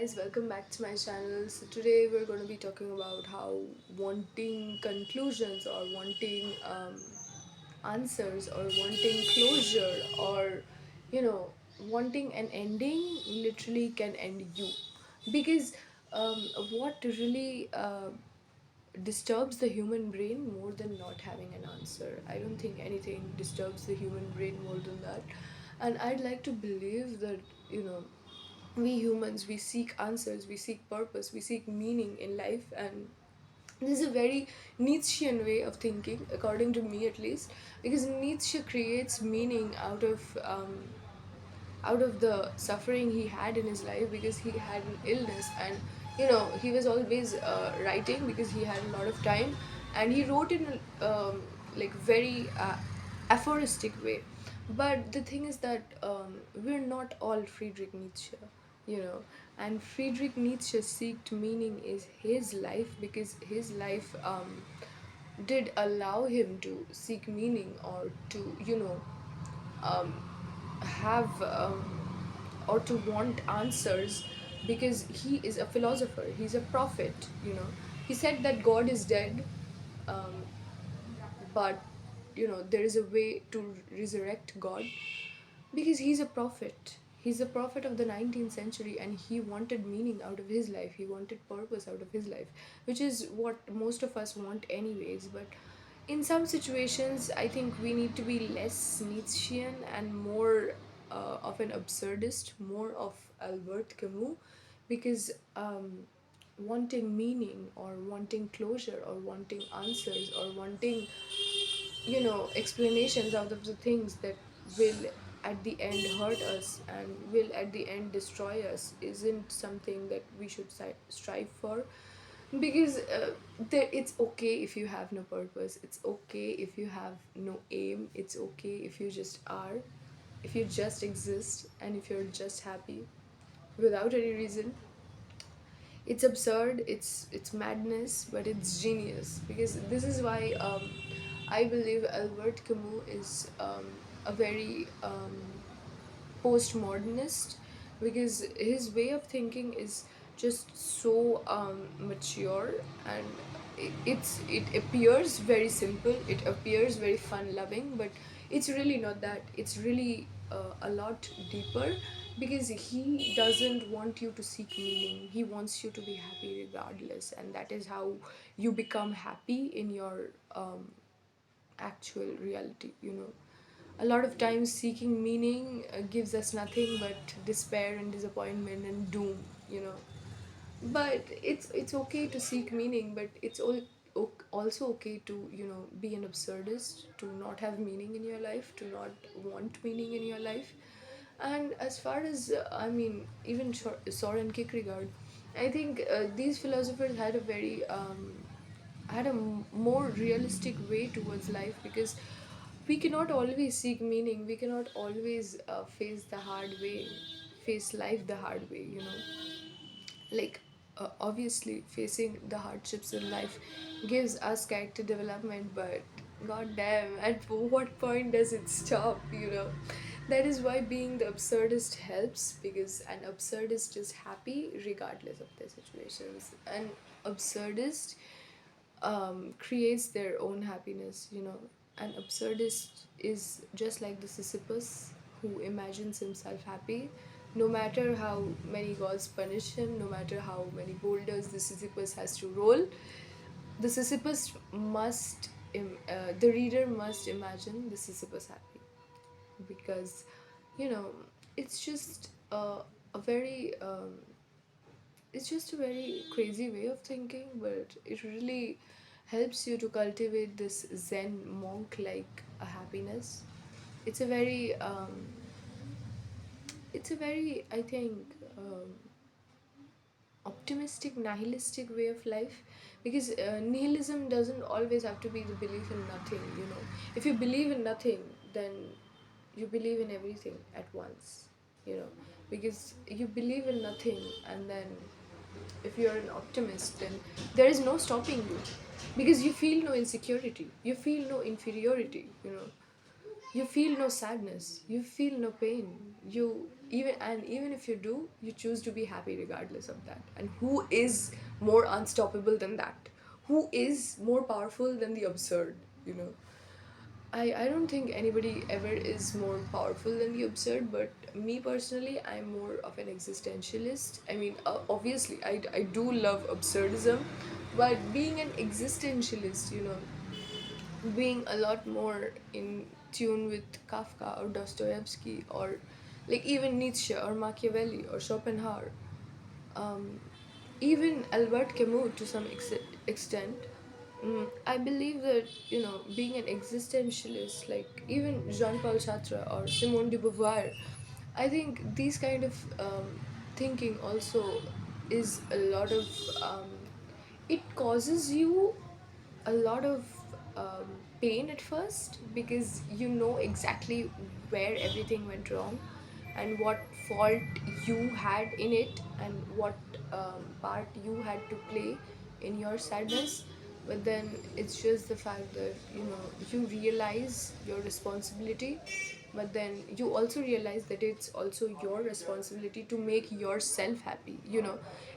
guys, welcome back to my channel. So today we're going to be talking about how wanting conclusions or wanting answers or wanting closure or you know wanting an ending literally can end you. Because what really disturbs the human brain more than not having an answer. I don't think anything disturbs the human brain more than that. And I'd like to believe that, we humans, we seek answers, we seek purpose, we seek meaning in life. And this is a very Nietzschean way of thinking, according to me at least, because Nietzsche creates meaning out of the suffering he had in his life, because he had an illness. And he was always writing because he had a lot of time, and he wrote in a like very aphoristic way. But the thing is that we're not all Friedrich Nietzsche, you know and Friedrich Nietzsche seeked meaning is his life, because his life did allow him to seek meaning, or to um, have or to want answers, because he is a philosopher, he's a prophet. He said that God is dead, um, but there is a way to resurrect God, because he's a prophet. He's a prophet of the 19th century, and he wanted meaning out of his life, he wanted purpose out of his life, which is what most of us want anyways. But in some situations, I think we need to be less Nietzschean and more of an absurdist, more of Albert Camus, because wanting meaning or wanting closure or wanting answers or wanting explanations out of the things that will at the end hurt us and will at the end destroy us isn't something that we should strive for. Because it's okay if you have no purpose, it's okay if you have no aim, it's okay if you just are, if you just exist, and if you're just happy without any reason. It's absurd, it's madness, but it's genius, because this is why I believe Albert Camus is a very postmodernist, because his way of thinking is just so mature. And it appears very simple, it appears very fun loving, but it's really not that. It's really a lot deeper, because he doesn't want you to seek meaning, he wants you to be happy regardless, and that is how you become happy in your actual reality. A lot of times seeking meaning gives us nothing but despair and disappointment and doom. you know but it's okay to seek meaning, but it's also okay to be an absurdist, to not have meaning in your life, to not want meaning in your life. And as far as even Soren Kierkegaard, I think these philosophers had a very more realistic way towards life, because we cannot always seek meaning, we cannot always face life the hard way. Like, obviously facing the hardships in life gives us character development, but god damn, at what point does it stop? That is why being the absurdist helps, because an absurdist is happy regardless of their situations. An absurdist creates their own happiness. An absurdist is just like the Sisyphus, who imagines himself happy no matter how many gods punish him, no matter how many boulders the Sisyphus has to roll. The Sisyphus must the reader must imagine the Sisyphus happy, because you know it's just a very it's just a very crazy way of thinking, but it really helps you to cultivate this Zen monk like a happiness. It's a very I think optimistic, nihilistic way of life, because nihilism doesn't always have to be the belief in nothing. If you believe in nothing, then you believe in everything at once. you know because you believe in nothing, and then if you're an optimist, then there is no stopping you, because you feel no insecurity, you feel no inferiority. You feel no sadness, you feel no pain. even if you do, you choose to be happy regardless of that. And who is more unstoppable than that? Who is more powerful than the absurd, you know? I don't think anybody ever is more powerful than the absurd, but me personally, I'm more of an existentialist. I mean, obviously, I do love absurdism, but being an existentialist, being a lot more in tune with Kafka or Dostoevsky or like even Nietzsche or Machiavelli or Schopenhauer, um, even Albert Camus to some extent. I believe that being an existentialist, like even Jean-Paul Sartre or Simone de Beauvoir, I think these kind of thinking also is a lot of it causes you a lot of pain at first because you know exactly where everything went wrong and what fault you had in it and what part you had to play in your sadness. But then it's just the fact that you realize your responsibility, but then you also realize that it's also your responsibility to make yourself happy.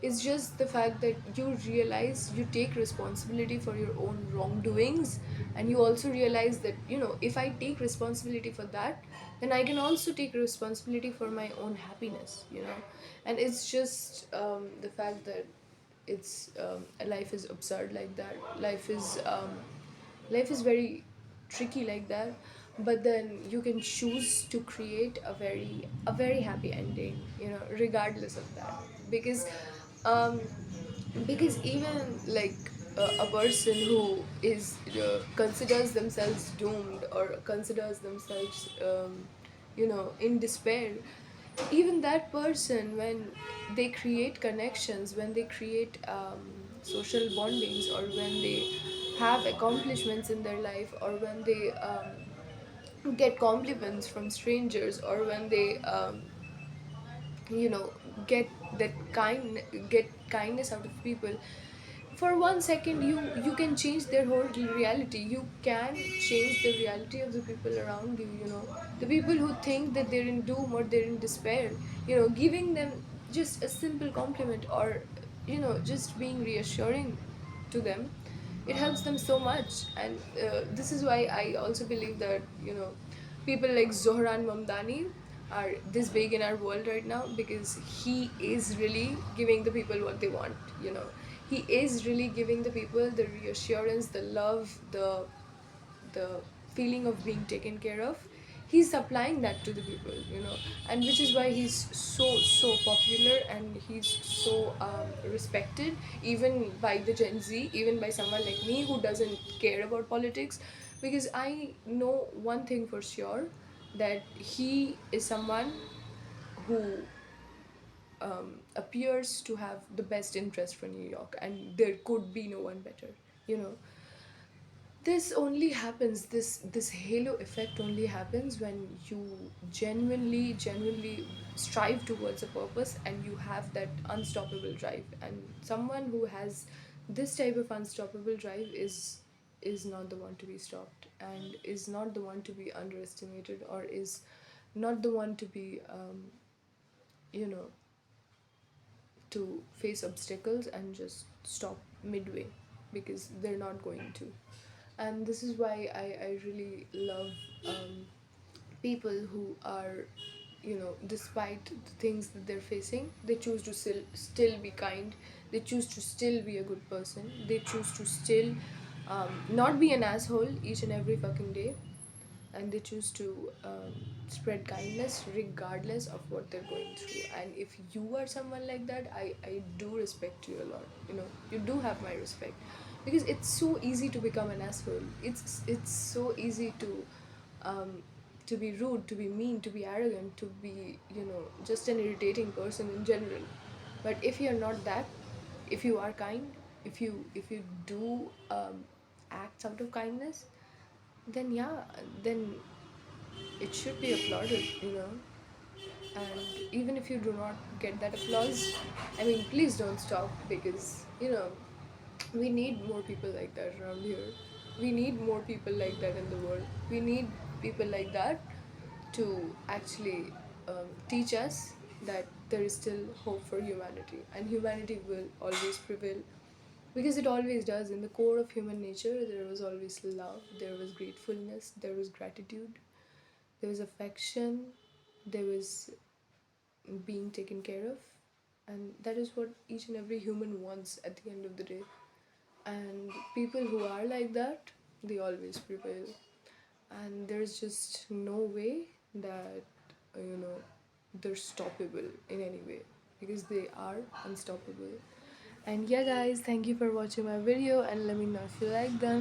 It's just the fact that you realize you take responsibility for your own wrongdoings, and you also realize that if I take responsibility for that, then I can also take responsibility for my own happiness. And it's just the fact that it's life is absurd like that. Life is very tricky like that, but then you can choose to create a very happy ending, regardless of that. Because um because even like a person who is considers themselves doomed or considers themselves in despair, even that person, when they create connections, when they create social bondings, or when they have accomplishments in their life, or when they get compliments from strangers, or when they you know get get kindness out of people, for 1 second you can change their whole reality. You can change the reality of the people around you. The people who think that they're in doom or they're in despair, giving them just a simple compliment, or just being reassuring to them, it helps them so much. And this is why I also believe that people like Zohran Mamdani are this big in our world right now, because he is really giving the people what they want. He is really giving the people the reassurance, the love, the feeling of being taken care of. He's supplying that to the people. And which is why he's so popular, and he's so respected, even by the Gen Z, even by someone like me who doesn't care about politics. Because I know one thing for sure, that he is someone who appears to have the best interest for New York, and there could be no one better. You know, this only happens. This halo effect only happens when you genuinely strive towards a purpose, and you have that unstoppable drive. And someone who has this type of unstoppable drive is not the one to be stopped, and is not the one to be underestimated, or is not the one to be you know to face obstacles and just stop midway, because they're not going to. And this is why I really love people who are, despite the things that they're facing, they choose to still be kind, they choose to still be a good person, they choose to still not be an asshole each and every fucking day, and they choose to spread kindness regardless of what they're going through. And if you are someone like that, I do respect you a lot. You do have my respect, because it's so easy to become an asshole. It's so easy um, to be rude, to be mean, to be arrogant, to be just an irritating person in general. But if you're not that, if you are kind, if you do acts out of kindness, then yeah, then it should be applauded. And even if you do not get that applause, I mean, please don't stop, because we need more people like that around here. We need more people like that in the world. We need people like that to actually teach us that there is still hope for humanity, and humanity will always prevail, because it always does. In the core of human nature, there was always love, there was gratefulness, there was gratitude, there was affection, there was being taken care of, and that is what each and every human wants at the end of the day. And people who are like that, they always prevail, and there's just no way that they're stoppable in any way, because they are unstoppable. And yeah guys, thank you for watching my video, and let me know if you like them.